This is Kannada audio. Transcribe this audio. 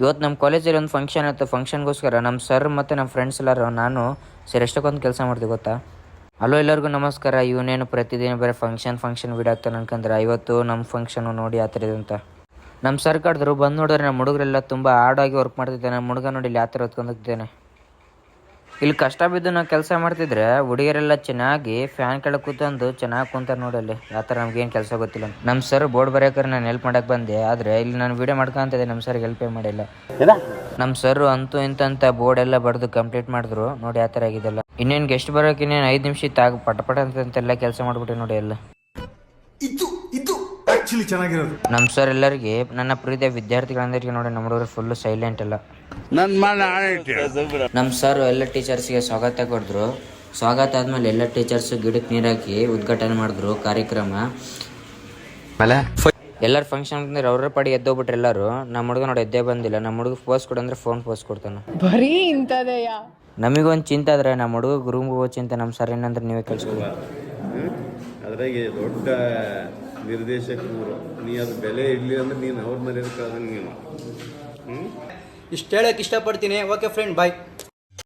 ಇವತ್ತು ನಮ್ಮ ಕಾಲೇಜಲ್ಲಿ ಒಂದು ಫಂಕ್ಷನ್ ಇತ್ತು. ಫಂಕ್ಷನ್ಗೋಸ್ಕರ ನಮ್ಮ ಸರ್ ಮತ್ತು ನಮ್ಮ ಫ್ರೆಂಡ್ಸ್ ಎಲ್ಲರೂ ನಾನು ಸರ್ ಎಷ್ಟಕ್ಕೊಂದು ಕೆಲಸ ಮಾಡ್ತೀವಿ ಗೊತ್ತಾ. ಹಲೋ ಎಲ್ಲರಿಗೂ ನಮಸ್ಕಾರ. ಇವನೇನು ಪ್ರತಿದಿನ ಬರೀ ಫಂಕ್ಷನ್ ವೀಡಿಯೋ ಆಗ್ತಾನೆ ಅನ್ಕಂದ್ರೆ ಇವತ್ತು ನಮ್ಮ ಫಂಕ್ಷನು ನೋಡಿ ಆ ಥರ ಇದೆ ಅಂತ ನಮ್ಮ ಸರ್ ಕರೆದ್ರು. ಬಂದು ನೋಡಿದ್ರೆ ನಮ್ಮ ಹುಡುಗರೆಲ್ಲ ತುಂಬ ಹಾರ್ಡಾಗಿ ವರ್ಕ್ ಮಾಡ್ತಿದ್ದಾನೆ. ನಮ್ಮ ಹುಡುಗ ನೋಡಿ ಇಲ್ಲಿ ಆ ಥರ ಹೊತ್ಕೊಂಡಿದ್ದೇನೆ. ಇಲ್ಲಿ ಕಷ್ಟ ಬಿದ್ದು ನಾವು ಕೆಲಸ ಮಾಡ್ತಿದ್ರೆ ಹುಡುಗಿಯರೆಲ್ಲ ಚೆನ್ನಾಗಿ ಫ್ಯಾನ್ ಕೆಳಗೆ ಕೂತಂದು ಚೆನ್ನಾಗಿ ಕುಂತಾರೆ ನೋಡಿ. ಅಲ್ಲಿ ಆ ಥರ ನಮ್ಗೇನು ಕೆಲಸ ಗೊತ್ತಿಲ್ಲ. ನಮ್ಮ ಸರ್ ಬೋರ್ಡ್ ಬರೆಯೋಕೆ ನಾನು ಹೆಲ್ಪ್ ಮಾಡಕ್ಕೆ ಬಂದೆ, ಆದರೆ ಇಲ್ಲಿ ನಾನು ವೀಡಿಯೋ ಮಾಡ್ಕೊಂತಿದ್ದೆ. ನಮ್ಮ ಸರ್ಗೆ ಹೆಲ್ಪೇ ಮಾಡಿಲ್ಲ. ನಮ್ಮ ಸರ್ ಅಂತೂ ಇಂತಂತ ಬೋರ್ಡ್ ಎಲ್ಲ ಬರೆದು ಕಂಪ್ಲೀಟ್ ಮಾಡಿದ್ರು ನೋಡಿ. ಆ ಥರ ಆಗಿದೆಲ್ಲ. ಇನ್ನೇನು ಗೆಸ್ಟ್ ಬರೋಕೆ ಇನ್ನೇನು 5 ನಿಮಿಷ ಇತ್ತು. ಪಟ ಅಂತೆಲ್ಲ ಕೆಲಸ ಮಾಡ್ಬಿಟ್ಟೆ ನೋಡಿ ಎಲ್ಲ. ಚೆನ್ನಾಗಿರೋದು ನಮ್ಮ ಸರ್ ಎಲ್ಲರಿಗೆ, ನನ್ನ ಪ್ರೀತಿಯ ವಿದ್ಯಾರ್ಥಿಗಳಂದರಿಗೆ ನೋಡಿ ನಮ್ಮ ಹುಡುಗರು ಫುಲ್ ಸೈಲೆಂಟ್ ಎಲ್ಲ. ನಮ್ಮ ಸರ್ ಎಲ್ಲ ಟೀಚರ್ಸ್ಗೆ ಸ್ವಾಗತ ಕೊಡಿದ್ರು. ಸ್ವಾಗತ ಆದ್ಮೇಲೆ ಎಲ್ಲ ಟೀಚರ್ಸ್ ಗಿಡಕ್ಕೆ ನೀರು ಹಾಕಿ ಉದ್ಘಾಟನೆ ಮಾಡಿದ್ರು ಕಾರ್ಯಕ್ರಮ. ಎಲ್ಲರೂ ಫಂಕ್ಷನ್ ಬಂದ್ರೆ ಅವ್ರ ಪಡಿ ಎದ್ದೋಗ್ಬಿಟ್ರೆ ಎಲ್ಲರೂ. ನಮ್ಮ ಹುಡುಗ ನೋಡಿ ಎದ್ದೇ ಬಂದಿಲ್ಲ. ನಮ್ಮ ಹುಡುಗ ಪೋಸ್ ಕೊಡಂದ್ರೆ ಫೋನ್ ಪೋಸ್ ಕೊಡ್ತಾನೆ. ಬರೀ ಇಂಥದೆಯ ನಮಗೊಂದು ಚಿಂತೆ ಆದ್ರೆ ನಮ್ಮ ಹುಡುಗ ರೂಮ್ಗೆ ಹೋಗೋ ಚಿಂತೆ. ನಮ್ಮ ಸರ್ ಏನಂದ್ರೆ ನೀವೇ ಕಳ್ಸ್ಕೊಡಿ. ಅದ್ರಾಗೆ ದೊಡ್ಡ ನಿರ್ದೇಶಕರು, ನೀ ಅದು ಬೆಲೆ ಇಡ್ಲಿ ಅಂದ್ರೆ ನೀನು ಅವ್ರ ಮರ್ಯಾದಕ್ಕಾಗ ನೀನು ಇಷ್ಟು ಹೇಳಕ್ಕೆ ಇಷ್ಟಪಡ್ತೀನಿ. ಓಕೆ ಫ್ರೆಂಡ್, ಬಾಯ್.